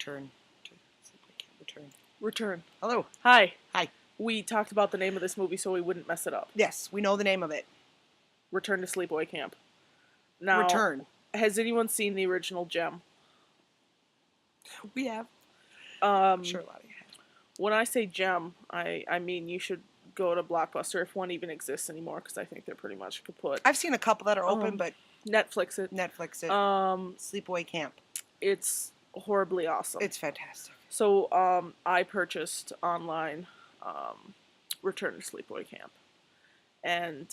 return to Sleepaway Camp. Return. Hello. Hi. Hi. We talked about the name of this movie so we wouldn't mess it up. Yes, we know the name of it. Return to Sleepaway Camp. Now, Return. has anyone seen the original Gem? We have. I'm sure a lot of you have. When I say Gem, I mean you should go to Blockbuster if one even exists anymore, because I think they're pretty much kaput. I've seen a couple that are open, but Netflix it. Sleepaway Camp. It's horribly awesome. It's fantastic. So I purchased online Return to Sleepaway Camp, and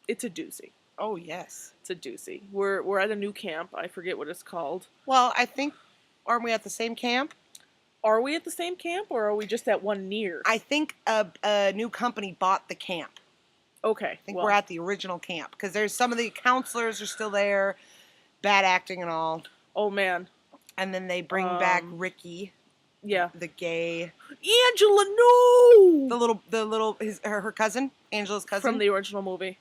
it's a doozy. Oh yes, it's a doozy. We're at a new camp. I forget what it's called. Well, I think, aren't we at the same camp? Are we at the same camp, or are we just at one near? I think a new company bought the camp. Okay. I think we're at the original camp, because there's some of the counselors are still there, bad acting and all. Oh man. And then they bring back Ricky. Yeah. The gay. Angela, no. Her cousin, Angela's cousin from the original movie.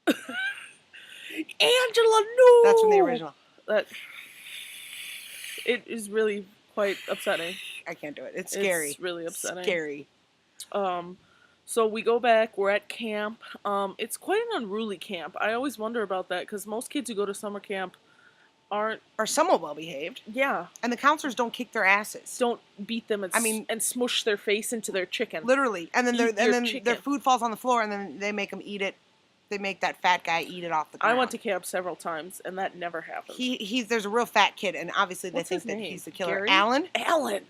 Angela, no. That's from the original. It is really quite upsetting. I can't do it. It's scary. It's really upsetting. Scary. So we go back. We're at camp. It's quite an unruly camp. I always wonder about that, because most kids who go to summer camp are somewhat well behaved. Yeah. And the counselors don't kick their asses. Don't beat them and smush their face into their chicken. Literally. And then their food falls on the floor, and then they make them eat it. They make that fat guy eat it off the ground. I went to camp several times, and that never happens. There's a real fat kid, and obviously they think that he's the killer. Gary? Alan?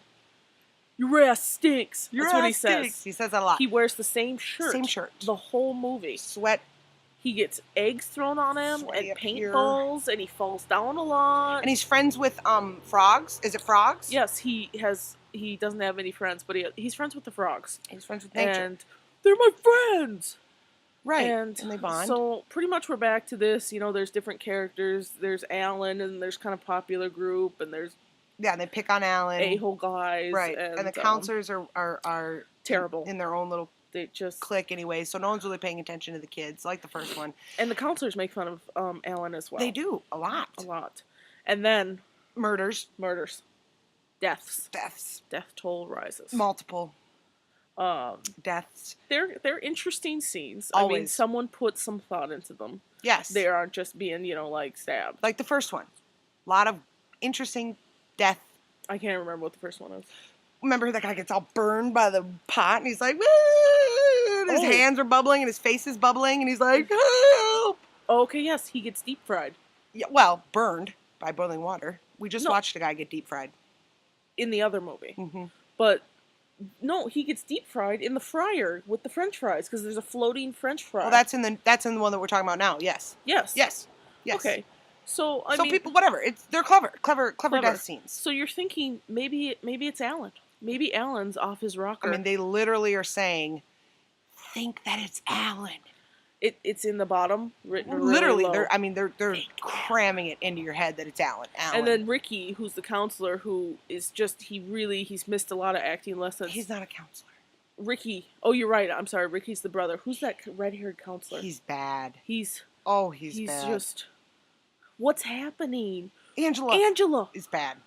Your ass stinks. That's what he says. He says that a lot. He wears the same shirt. The whole movie. Sweat. He gets eggs thrown on him and paintballs, and he falls down a lot. And he's friends with frogs. Is it frogs? Yes, he doesn't have any friends, but he's friends with the frogs. He's friends with nature. And they're my friends. Right. And they bond. So pretty much we're back to this. You know, there's different characters. There's Alan, and there's kind of popular group, and there's they pick on Alan. A-hole guys. Right. And the counselors are terrible in their own little. They just click anyway, so no one's really paying attention to the kids, like the first one. And the counselors make fun of Alan as well. They do, a lot. And then murders. Deaths. Death toll rises. Multiple deaths. They're interesting scenes. Always. I mean, someone put some thought into them. Yes. They aren't just being, like, stabbed. Like the first one. A lot of interesting death. I can't remember what the first one is. Remember that guy gets all burned by the pot, and he's like, woo! And his hands are bubbling, and his face is bubbling, and he's like, help! Okay, yes, he gets deep fried. Yeah, well, burned by boiling water. We just watched a guy get deep fried. In the other movie. Mm-hmm. But, no, he gets deep fried in the fryer with the french fries, because there's a floating french fry. Well, that's in the one that we're talking about now, yes. Yes. Okay. So, I mean, people, whatever. They're clever death scenes. So you're thinking, maybe it's Alan. Maybe Alan's off his rocker. I mean, they literally are saying, think that it's Alan. It's in the bottom, written literally. Really they're cramming it into your head that it's Alan. And then Ricky, who's the counselor, who is just he's missed a lot of acting lessons. He's not a counselor. Ricky. Oh, you're right. I'm sorry. Ricky's the brother. Who's that red-haired counselor? He's bad. He's bad. He's just. What's happening? Angela is bad.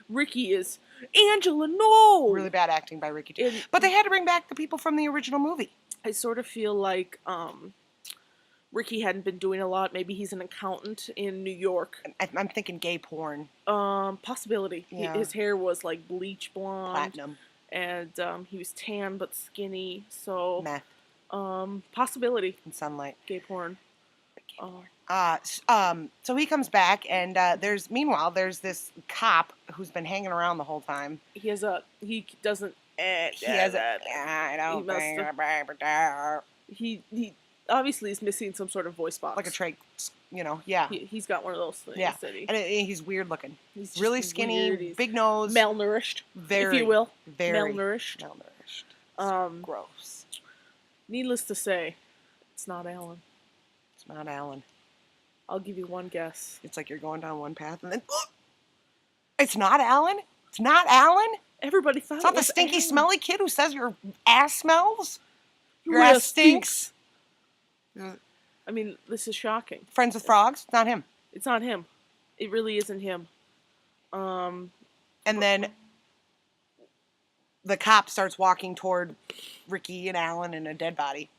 Ricky is Angela. No. Really bad acting by Ricky too. But they had to bring back the people from the original movie. I sort of feel like Ricky hadn't been doing a lot. Maybe he's an accountant in New York. I'm thinking gay porn. Possibility. Yeah. His hair was like bleach blonde. Platinum. And he was tan but skinny. So meth. Possibility. In sunlight. Gay porn. So he comes back, and there's this cop who's been hanging around the whole time. He obviously is missing some sort of voice box. Like a trach, yeah. He's got one of those things. Yeah. And he's weird looking. He's really skinny, weird. Big nose. Malnourished, if you will. Very malnourished. Gross. Needless to say, it's not Alan. It's not Alan. I'll give you one guess. It's like you're going down one path and then... It's not Alan? It's not Alan? Everybody thought it's not the stinky, smelly kid who says your ass smells? Your ass stinks. I mean, this is shocking. Friends with Frogs? It's not him. It's not him. It really isn't him. And then the cop starts walking toward Ricky and Alan and a dead body.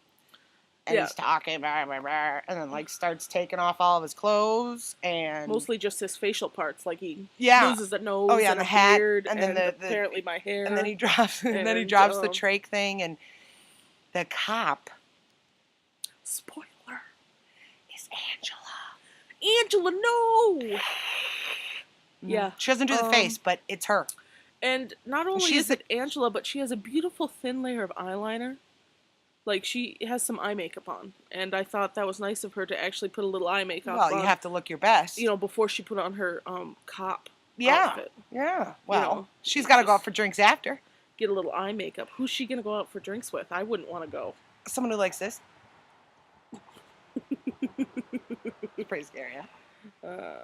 And he's talking, blah, blah, blah, and then, like, starts taking off all of his clothes, and... Mostly just his facial parts, like he loses a nose and a hat, beard, and then apparently my hair. And then he drops, the trach thing, and the cop... Spoiler. Is Angela. Angela, no! Yeah. She doesn't do the face, but it's her. And not only is it Angela, but she has a beautiful thin layer of eyeliner. Like, she has some eye makeup on, and I thought that was nice of her to actually put a little eye makeup on. Well, you have to look your best. You know, before she put on her cop outfit. Yeah. Well, she's got to go out for drinks after. Get a little eye makeup. Who's she going to go out for drinks with? I wouldn't want to go. Someone who likes this. It's pretty scary, huh?